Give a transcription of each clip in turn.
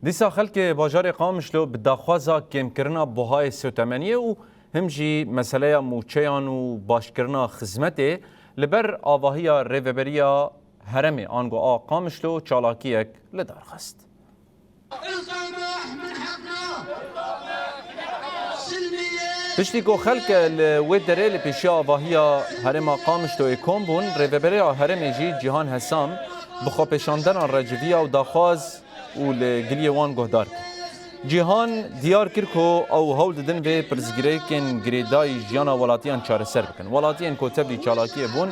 دیسا خلک باجار قامشلو به داخوازا کمکرنا بهای سوتمنیه و همجی مسئله موچیان و باشکرنا خدمته لبر آواهی ریوبریا هرم آنگو قامشلو چالاکیک لدار خست. پشتی کو خلک الودره لپیشی آواهی هرم قامشلو اکم بون ریوبریا هرم جی جهان حسام بخو پیشاندن رجویا و داخواز و لگلی وان گهدار جهان دیار کرد که او هول دادن به پرزگریکن گریدای جیانا ولاتیان چاره سر بکن ولاتیان که تبلی چالاکی بون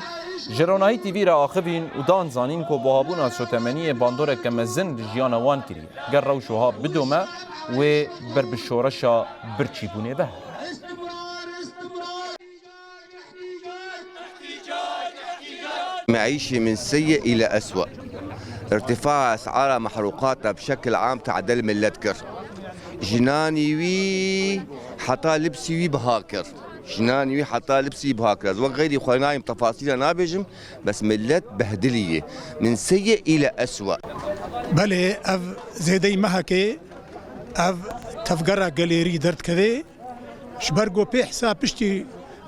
جرونایی تیوی را آخبین و دان زانین که بابونا سوتمنی باندور کمزن جیانا وان کری گر روشوها بدومه و بر بشورشا برچی بونه به معيشة من سيء إلى أسوأ. ارتفاع أسعار محروقاتها بشكل عام تعدل من لتكر جناني وي حتى لبسي وي بهاكر جناني وي حتى لبسي بهاكر وغيري خلينايم تفاصيل نابجم بس ملت بهدلية من سيء إلى أسوأ. بله اف زيدي مهكي اف تفقرا قليري درد كذي شبرقو بي حساب بشتي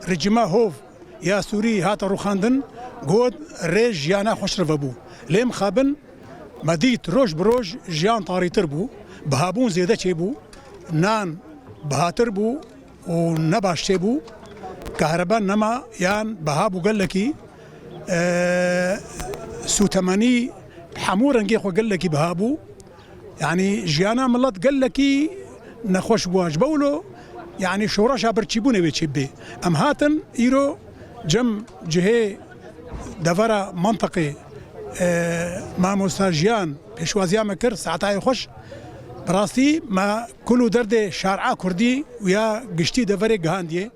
رجما هوف يا سوري هاتا روخاندن قود ريج جيانا خوش رفبو ليم خابن مديت روش بروش جيان طاري تربو بهابون زيادة چيبو نان بهاتر بو ونباش چيبو كهرباء نما يان بهابو قال لكي سوتماني حمور انجي خو قال لكي بهابو يعني جيانا ملت قال لكي نخوش بواج بولو يعني شوراشا برچيبونه بيچيبه ام هاتن ايرو جم جهه دفرة منطقي ما مستاجيان بشوازيا مكر ساعتها خوش براسي ما كله درد شارع كردي ويا قشتي دفرة جهانديه